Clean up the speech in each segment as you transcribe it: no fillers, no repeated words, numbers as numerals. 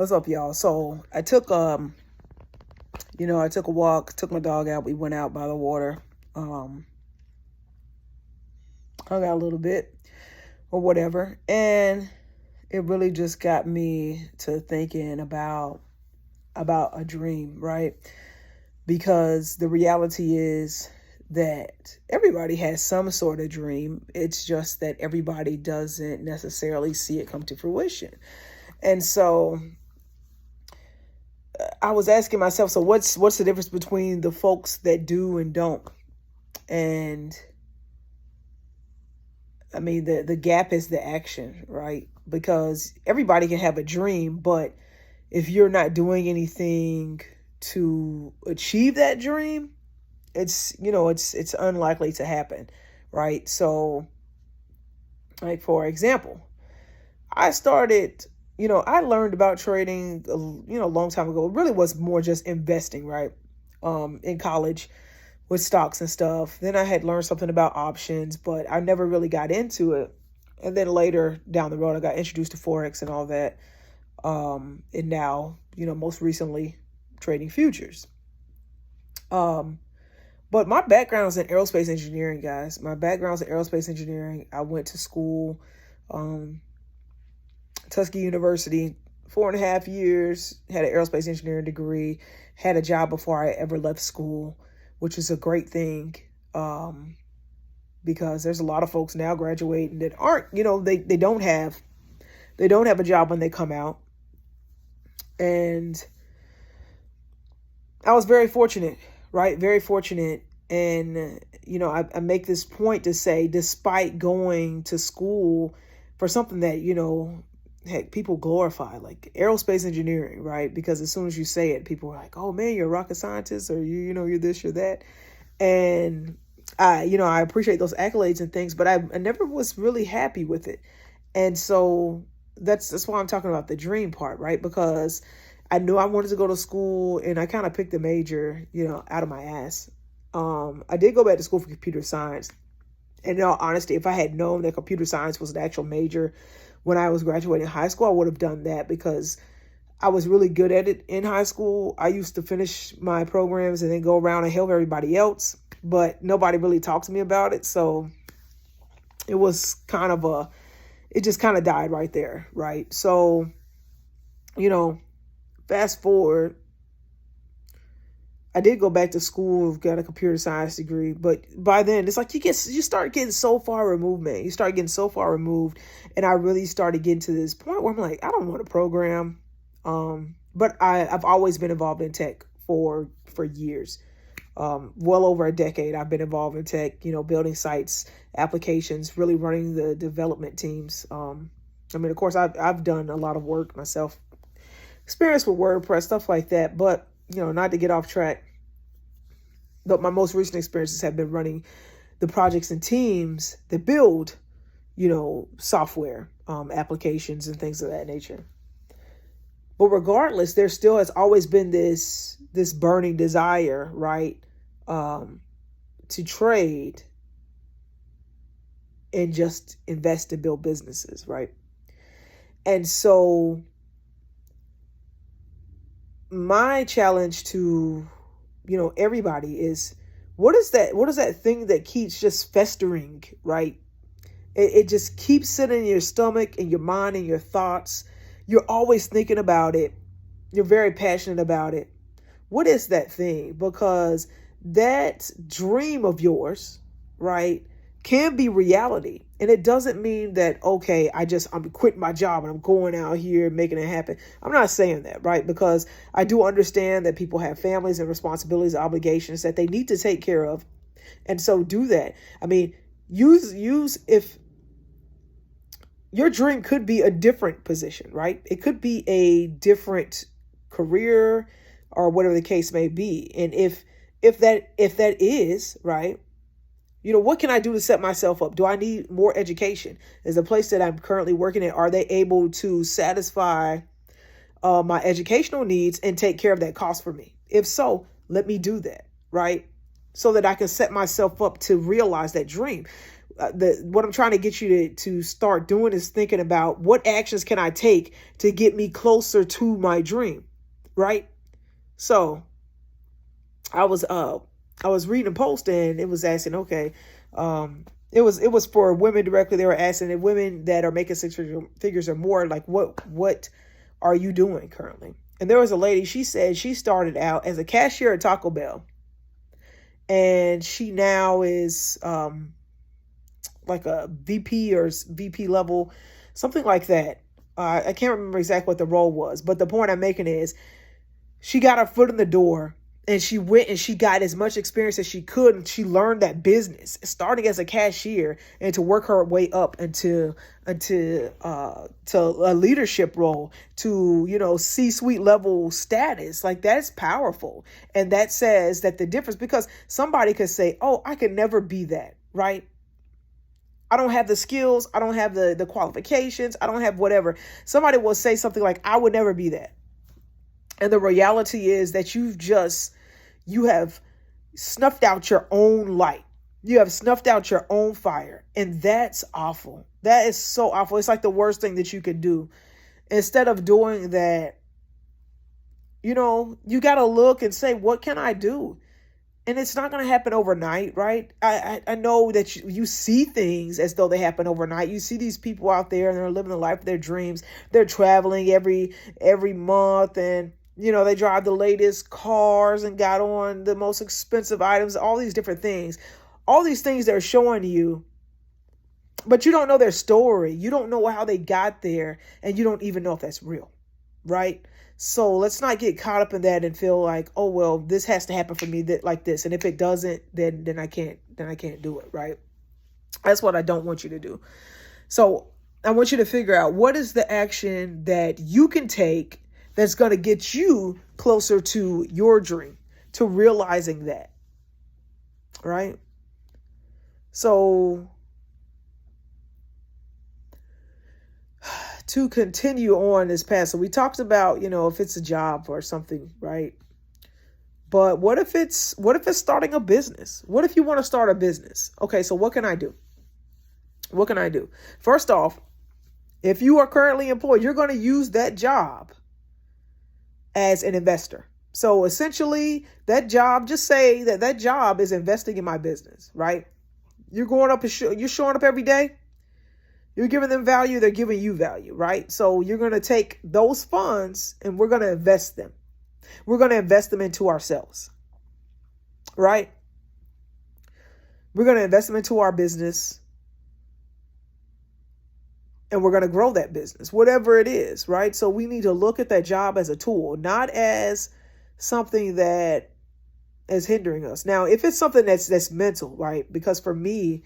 What's up, y'all? So I took a walk, took my dog out. We went out by the water, um, hung out a little bit or whatever, and it really just got me to thinking about a dream, right? Because the reality is that everybody has some sort of dream. It's just that everybody doesn't necessarily see it come to fruition. And so I was asking myself, so what's the difference between the folks that do and don't? And I mean, the gap is the action, right? Because everybody can have a dream, but if you're not doing anything to achieve that dream, it's unlikely to happen, right? So, like for example, I started, I learned about trading, a long time ago. It really was more just investing, right? In college with stocks and stuff. Then I had learned something about options, but I never really got into it. And then later down the road, I got introduced to Forex and all that. And now, most recently trading futures. But my background is in aerospace engineering, guys. My background is in aerospace engineering. I went to school, Tuskegee University, 4.5 years, had an aerospace engineering degree, had a job before I ever left school, which is a great thing. Because there's a lot of folks now graduating that aren't, they don't have a job when they come out. And I was very fortunate, right? Very fortunate. And, I make this point to say, despite going to school for something that, heck, people glorify, like aerospace engineering, right? Because as soon as you say it, people are like, oh man, you're a rocket scientist, or you're this, you're that. And I appreciate those accolades and things, but I never was really happy with it. And so that's why I'm talking about the dream part, right? Because I knew I wanted to go to school, and I kind of picked the major, out of my ass. I did go back to school for computer science. And in all honesty, if I had known that computer science was an actual major when I was graduating high school, I would have done that, because I was really good at it in high school. I used to finish my programs and then go around and help everybody else, but nobody really talked to me about it. So it was it just kind of died right there, right? So, fast forward, I did go back to school, got a computer science degree, but by then it's like you start getting so far removed, man. You start getting so far removed, and I really started getting to this point where I'm like, I don't want to program, but I've always been involved in tech for years, well over a decade. I've been involved in tech, building sites, applications, really running the development teams. Of course, I've done a lot of work myself, experience with WordPress, stuff like that, but not to get off track, but my most recent experiences have been running the projects and teams that build, software, applications and things of that nature. But regardless, there still has always been this burning desire, right, to trade and just invest and build businesses, right? And so my challenge to, everybody is, what is that thing that keeps just festering, right? It just keeps sitting in your stomach, in your mind, in your thoughts. You're always thinking about it. You're very passionate about it. What is that thing? Because that dream of yours, right, can be reality. And it doesn't mean that, okay, I'm quitting my job and I'm going out here and making it happen. I'm not saying that, right? Because I do understand that people have families and responsibilities, obligations that they need to take care of. And so do that. I mean, use if your dream could be a different position, right? It could be a different career or whatever the case may be. And if that is, right, what can I do to set myself up? Do I need more education? Is the place that I'm currently working at, are they able to satisfy my educational needs and take care of that cost for me? If so, let me do that, right? So that I can set myself up to realize that dream. what I'm trying to get you to start doing is thinking about what actions can I take to get me closer to my dream, right? So I was reading a post and it was asking, okay, it was for women directly. They were asking if women that are making six figures or more, like what are you doing currently? And there was a lady, she said she started out as a cashier at Taco Bell, and she now is like a VP or VP level, something like that. I can't remember exactly what the role was, but the point I'm making is she got her foot in the door and she went and she got as much experience as she could, and she learned that business, starting as a cashier and to work her way up into to a leadership role, to C-suite level status. Like, that's powerful. And that says that the difference, because somebody could say, oh, I could never be that, right? I don't have the skills. I don't have the qualifications. I don't have whatever. Somebody will say something like, I would never be that. And the reality is that you have snuffed out your own light. You have snuffed out your own fire. And that's awful. That is so awful. It's like the worst thing that you could do. Instead of doing that, you got to look and say, what can I do? And it's not going to happen overnight, right? I know that you see things as though they happen overnight. You see these people out there and they're living the life of their dreams. They're traveling every month, and they drive the latest cars and got on the most expensive items, all these different things. All these things they're showing you, but you don't know their story. You don't know how they got there, and you don't even know if that's real, right? So let's not get caught up in that and feel like, oh, well, this has to happen for me like this. And if it doesn't, then I can't do it, right? That's what I don't want you to do. So I want you to figure out, what is the action that you can take that's going to get you closer to your dream, to realizing that, right? So to continue on this path, so we talked about, if it's a job or something, right? But what if it's starting a business? What if you want to start a business? Okay, so what can I do? What can I do? First off, if you are currently employed, you're going to use that job as an investor. So essentially, that job, just say that job is investing in my business, right? You're going up and you're showing up every day. You're giving them value. They're giving you value, right? So you're going to take those funds and we're going to invest them. We're going to invest them into ourselves, right? We're going to invest them into our business, and we're going to grow that business, whatever it is, right? So we need to look at that job as a tool, not as something that is hindering us. Now, if it's something that's mental, right? Because for me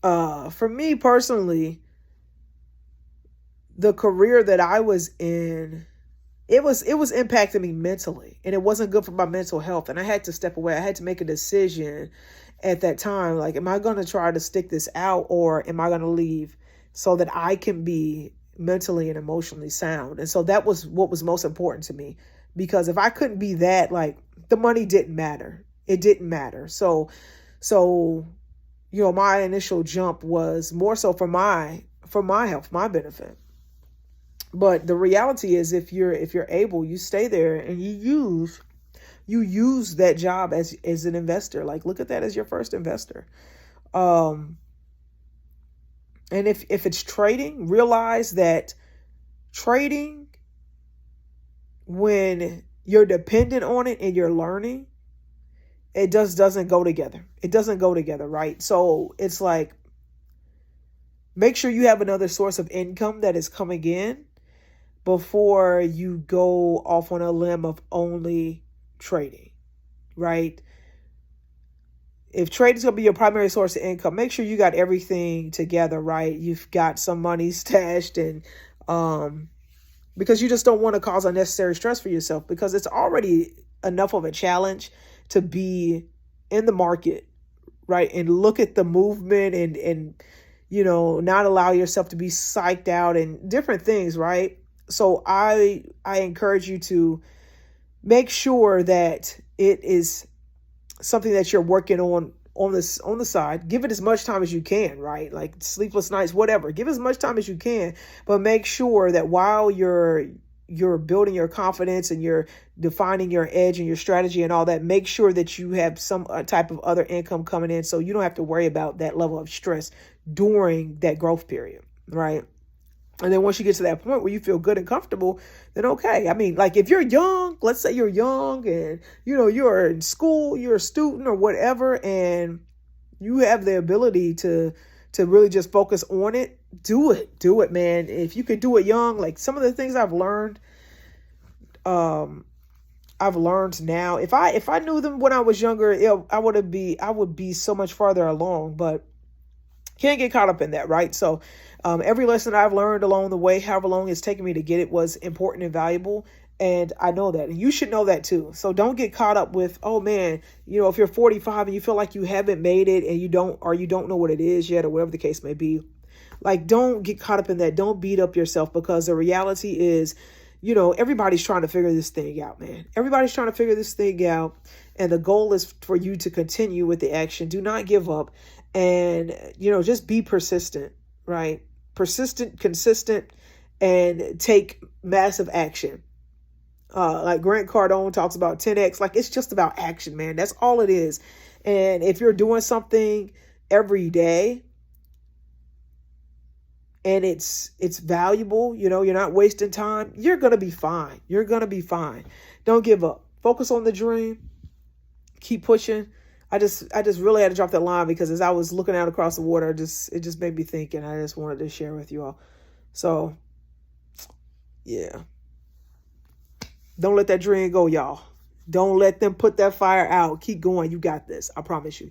personally, the career that I was in, it was impacting me mentally, and it wasn't good for my mental health. And I had to step away. I had to make a decision at that time. Like, am I going to try to stick this out, or am I going to leave so that I can be mentally and emotionally sound? And so that was what was most important to me, because if I couldn't be that, like, the money didn't matter. It didn't matter. So, my initial jump was more so for my health, my benefit. But the reality is, if you're able, you stay there and you use that job as an investor. Like, look at that as your first investor. And if it's trading, realize that trading, when you're dependent on it and you're learning, it doesn't go together. It doesn't go together, right? So it's like, make sure you have another source of income that is coming in before you go off on a limb of only trading, right? If trading is going to be your primary source of income, make sure you got everything together, right? You've got some money stashed, and because you just don't want to cause unnecessary stress for yourself, because it's already enough of a challenge to be in the market, right? And look at the movement and not allow yourself to be psyched out and different things, right? So I encourage you to make sure that it is something that you're working on on the side. Give it as much time as you can, right? Like sleepless nights, whatever. Give as much time as you can, but make sure that while you're building your confidence and you're defining your edge and your strategy and all that, make sure that you have some type of other income coming in so you don't have to worry about that level of stress during that growth period, right? And then once you get to that point where you feel good and comfortable, then okay. I mean, like if you're young, let's say you're young and, you're in school, you're a student or whatever, and you have the ability to really just focus on it, do it, man. If you could do it young, like some of the things I've learned now. If I knew them when I was younger, I would be so much farther along, but can't get caught up in that, right? So every lesson I've learned along the way, however long it's taken me to get it, was important and valuable. And I know that. And you should know that too. So don't get caught up with, oh man, if you're 45 and you feel like you haven't made it and you don't know what it is yet or whatever the case may be. Like, don't get caught up in that. Don't beat up yourself, because the reality is, everybody's trying to figure this thing out, man. Everybody's trying to figure this thing out. And the goal is for you to continue with the action. Do not give up. And, just be persistent, right? Persistent, consistent, and take massive action. Like Grant Cardone talks about 10X, like it's just about action, man. That's all it is. And if you're doing something every day and it's valuable, you're not wasting time, you're going to be fine. You're going to be fine. Don't give up. Focus on the dream. Keep pushing. I just really had to drop that line because as I was looking out across the water, it just made me think, and I just wanted to share with you all. So, yeah. Don't let that dream go, y'all. Don't let them put that fire out. Keep going. You got this. I promise you.